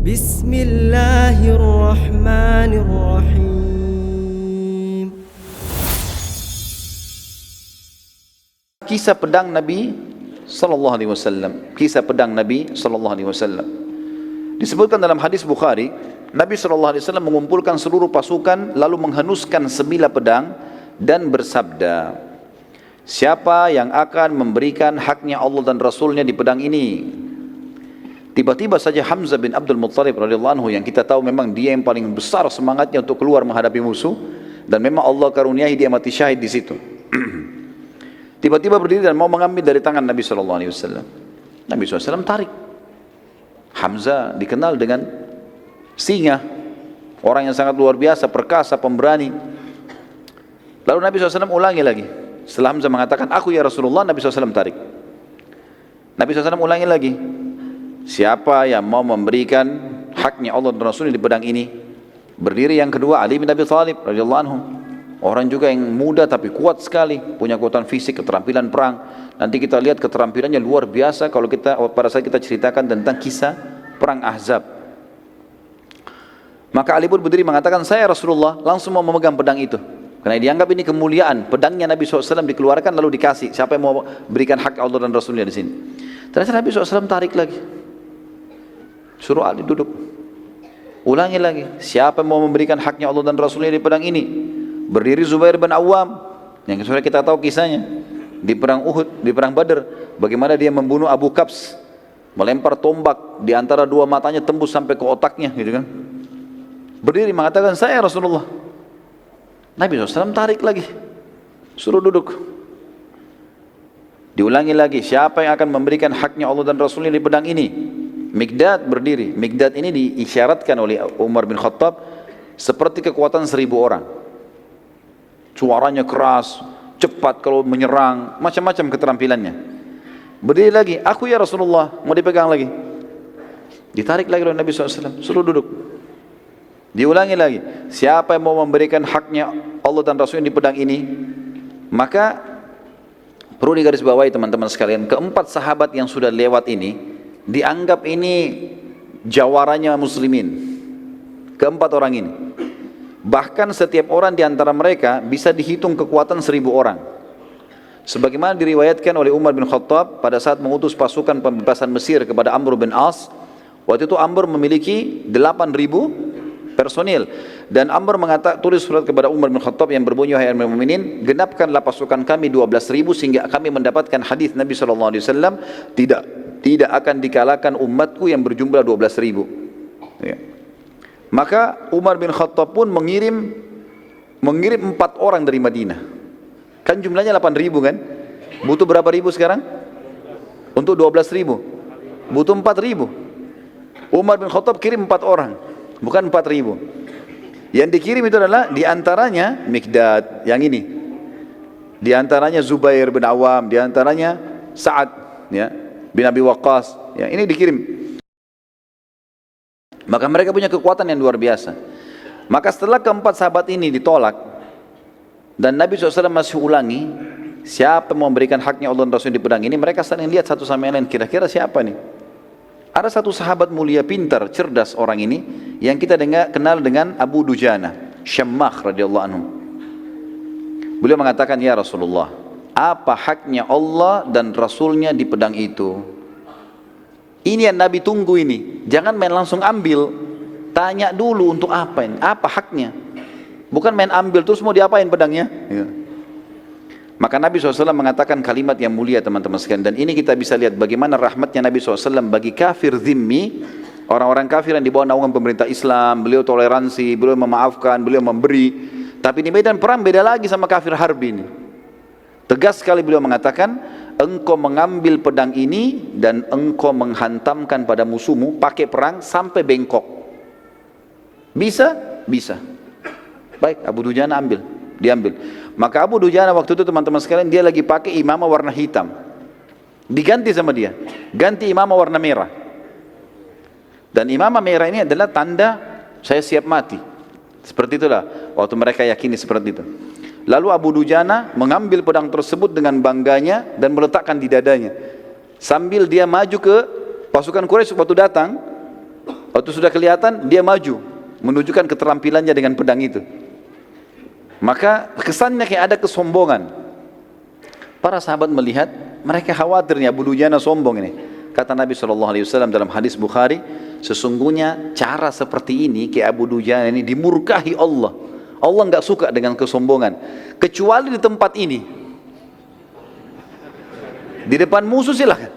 Bismillahirrahmanirrahim. Kisah pedang Nabi sallallahu alaihi wasallam. Kisah pedang Nabi sallallahu alaihi wasallam. Disebutkan dalam hadis Bukhari, Nabi sallallahu alaihi wasallam mengumpulkan seluruh pasukan lalu menghenuskan sebilah pedang dan bersabda, siapa yang akan memberikan haknya Allah dan Rasulnya di pedang ini? Tiba-tiba saja Hamzah bin Abdul Muttalib radhiyallahu anhu, yang kita tahu memang dia yang paling besar semangatnya untuk keluar menghadapi musuh, dan memang Allah karuniai dia mati syahid di situ. Tiba-tiba berdiri dan mau mengambil dari tangan Nabi sallallahu alaihi wasallam. Nabi SAW tarik. Hamzah dikenal dengan singa, orang yang sangat luar biasa, perkasa, pemberani. Lalu Nabi SAW ulangi lagi. Setelah Hamzah mengatakan, aku ya Rasulullah, Nabi SAW tarik. Nabi SAW ulangi lagi, siapa yang mau memberikan haknya Allah dan Rasulnya di pedang ini? Berdiri yang kedua Ali bin Abi Thalib radhiyallahu anhu, orang juga yang muda tapi kuat sekali, punya kekuatan fisik, keterampilan perang. Nanti kita lihat keterampilannya luar biasa kalau pada saat kita ceritakan tentang kisah perang Ahzab. Maka Ali pun berdiri mengatakan, saya Rasulullah, langsung mau memegang pedang itu. Karena dianggap ini kemuliaan, pedangnya Nabi SAW dikeluarkan lalu dikasih. Siapa yang mau berikan hak Allah dan Rasulnya di sini? Ternyata Nabi SAW tarik lagi. Suruh Ali duduk. Ulangi lagi, siapa yang mau memberikan haknya Allah dan Rasulnya di pedang ini? Berdiri Zubair bin Awam, yang sudah kita tahu kisahnya di perang Uhud, di perang Badar, bagaimana dia membunuh Abu Kabs, melempar tombak di antara dua matanya tembus sampai ke otaknya, gitu kan? Berdiri mengatakan, saya Rasulullah. Nabi SAW tarik lagi, suruh duduk. Diulangi lagi, siapa yang akan memberikan haknya Allah dan Rasulnya di pedang ini? Mikdad berdiri. Mikdad ini diisyaratkan oleh Umar bin Khattab seperti kekuatan 1000 orang. Suaranya keras, cepat kalau menyerang, macam-macam keterampilannya. Berdiri lagi, aku ya Rasulullah, mau dipegang lagi. Ditarik lagi oleh Nabi SAW, suruh duduk. Diulangi lagi, siapa yang mau memberikan haknya Allah dan Rasulnya di pedang ini? Maka perlu digarisbawahi teman-teman sekalian, keempat sahabat yang sudah lewat ini dianggap ini jawaranya muslimin. Keempat orang ini, bahkan setiap orang di antara mereka bisa dihitung kekuatan 1000 orang. Sebagaimana diriwayatkan oleh Umar bin Khattab pada saat mengutus pasukan pembebasan Mesir kepada Amr bin As. Waktu itu Amr memiliki 8000 personil, dan Amr tulis surat kepada Umar bin Khattab yang berbunyi, wahai Amirul Mukminin, genapkanlah pasukan kami 12.000 sehingga kami mendapatkan hadis Nabi SAW, tidak akan dikalahkan umatku yang berjumlah 12.000. Ya. Maka Umar bin Khattab pun mengirim 4 orang dari Madinah. Kan jumlahnya 8.000 kan? Butuh berapa ribu sekarang? Untuk 12.000 butuh 4.000. Umar bin Khattab kirim 4 orang, bukan 4.000. Yang dikirim itu adalah diantaranya Mikdad, yang ini, diantaranya Zubair bin Awam, diantaranya Sa'ad ya, bin Abi Waqqas, ya, ini dikirim. Maka mereka punya kekuatan yang luar biasa. Maka setelah keempat sahabat ini ditolak dan Nabi SAW masih ulangi, siapa mau memberikan haknya Allah dan Rasul di pedang ini, mereka saling lihat satu sama lain, kira-kira siapa nih? Ada satu sahabat mulia, pintar, cerdas orang ini, yang kita kenal dengan Abu Dujana Syammah radhiyallahu anhu. Beliau mengatakan, ya Rasulullah, apa haknya Allah dan Rasulnya di pedang itu? Ini yang Nabi tunggu ini. Jangan main langsung ambil, tanya dulu untuk apa ini, apa haknya. Bukan main ambil terus mau diapain pedangnya ya. Maka Nabi SAW mengatakan kalimat yang mulia teman-teman sekalian, dan ini kita bisa lihat bagaimana rahmatnya Nabi SAW bagi kafir zimmi, orang-orang kafir yang di bawah naungan pemerintah Islam. Beliau toleransi, beliau memaafkan, beliau memberi. Tapi di medan perang beda lagi sama kafir harbi ini. Tegas sekali beliau mengatakan, engkau mengambil pedang ini dan engkau menghantamkan pada musuhmu pakai perang sampai bengkok. Bisa? Bisa. Baik, Abu Dujana diambil. Maka Abu Dujana waktu itu teman-teman sekalian, dia lagi pakai imamah warna hitam. Diganti sama dia, ganti imamah warna merah. Dan imamah merah ini adalah tanda saya siap mati. Seperti itulah waktu mereka yakini seperti itu. Lalu Abu Dujana mengambil pedang tersebut dengan bangganya dan meletakkan di dadanya. Sambil dia maju ke pasukan Quraisy waktu datang, Waktu sudah kelihatan, dia maju, menunjukkan keterampilannya dengan pedang itu. Maka kesannya kayak ada kesombongan. Para sahabat melihat, mereka khawatirnya Abu Dujana sombong ini. Kata Nabi SAW dalam hadis Bukhari, sesungguhnya cara seperti ini kayak Abu Dujana ini dimurkahi Allah. Allah nggak suka dengan kesombongan, kecuali di tempat ini. Di depan musuh silahkan,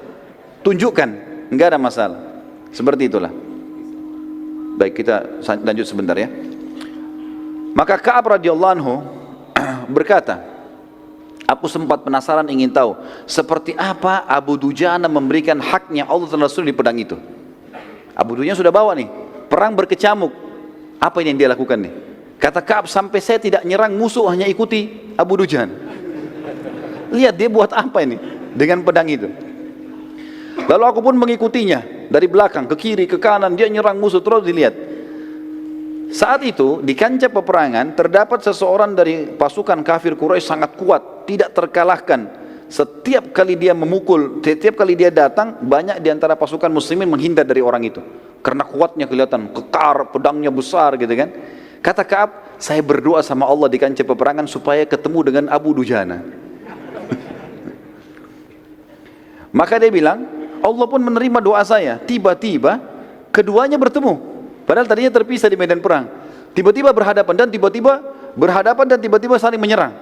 tunjukkan, nggak ada masalah. Seperti itulah. Baik, kita lanjut sebentar ya. Maka Ka'ab radhiyallahu anhu berkata, aku sempat penasaran ingin tahu seperti apa Abu Dujana memberikan haknya Allah dan Rasul di pedang itu. Abu Dujana sudah bawa nih, perang berkecamuk. Apa yang dia lakukan nih? Kata Ka'ab, sampai saya tidak nyerang musuh, hanya ikuti Abu Dujana. Lihat dia buat apa ini dengan pedang itu. Lalu aku pun mengikutinya dari belakang, ke kiri, ke kanan, dia nyerang musuh, terus dilihat. Saat itu di kancah peperangan terdapat seseorang dari pasukan kafir Quraisy sangat kuat, tidak terkalahkan. Setiap kali dia memukul, setiap kali dia datang, banyak di antara pasukan muslimin menghindar dari orang itu. Karena kuatnya kelihatan, kekar, pedangnya besar gitu kan. Kata Ka'ab, saya berdoa sama Allah di kancah peperangan supaya ketemu dengan Abu Dujana. Maka dia bilang, Allah pun menerima doa saya. Tiba-tiba keduanya bertemu. Padahal tadinya terpisah di medan perang. Tiba-tiba berhadapan dan tiba-tiba saling menyerang.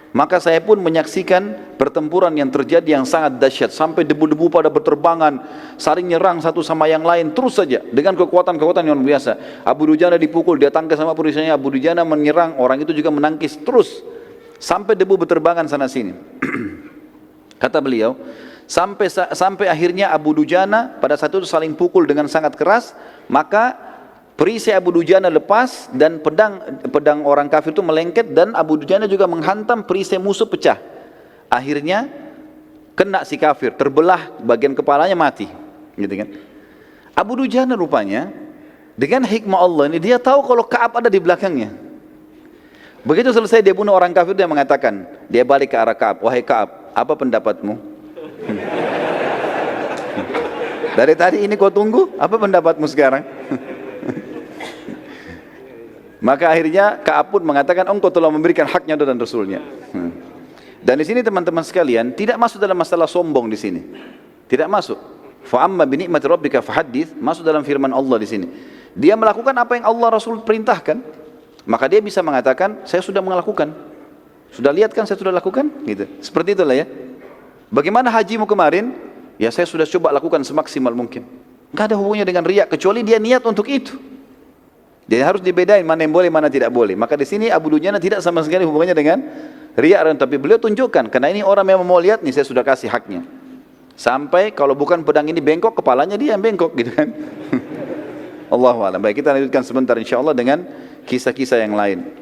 Maka saya pun menyaksikan pertempuran yang terjadi yang sangat dahsyat, sampai debu-debu pada berterbangan, saling nyerang satu sama yang lain terus saja dengan kekuatan-kekuatan yang luar biasa. Abu Dujana dipukul, dia tangkis sama perisainya, Abu Dujana menyerang, orang itu juga menangkis terus sampai debu berterbangan sana sini. Kata beliau, sampai akhirnya Abu Dujana pada saat itu saling pukul dengan sangat keras, maka perisai Abu Dujana lepas dan pedang orang kafir itu melengket, dan Abu Dujana juga menghantam perisai musuh, pecah. Akhirnya kena si kafir, terbelah bagian kepalanya, mati. Gitu kan? Abu Dujana rupanya dengan hikmah Allah ini dia tahu kalau Ka'ab ada di belakangnya. Begitu selesai dia bunuh orang kafir, dia mengatakan, dia balik ke arah Ka'ab, wahai Ka'ab, apa pendapatmu? Dari tadi ini kau tunggu, apa pendapatmu sekarang? Maka akhirnya Ka'ab pun mengatakan, engkau telah memberikan haknya dan Rasulnya. Dan di sini teman-teman sekalian, tidak masuk dalam masalah sombong di sini. Tidak masuk. Fa'amma binikmati rabbika fahaddits, masuk dalam firman Allah di sini. Dia melakukan apa yang Allah Rasul perintahkan, maka dia bisa mengatakan, saya sudah melakukan. Sudah lihat kan saya sudah lakukan? Gitu. Seperti itulah ya. Bagaimana hajimu kemarin? Ya saya sudah coba lakukan semaksimal mungkin. Enggak ada hubungannya dengan riak, kecuali dia niat untuk itu. Dia harus dibedain mana yang boleh, mana tidak boleh. Maka di sini Abu Dujana tidak sama sekali hubungannya dengan riak, tapi beliau tunjukkan karena ini orang yang mau lihat nih, saya sudah kasih haknya. Sampai kalau bukan pedang ini bengkok, kepalanya dia yang bengkok gitu kan. Allahu a'lam. Baik, kita lanjutkan sebentar insyaallah dengan kisah-kisah yang lain.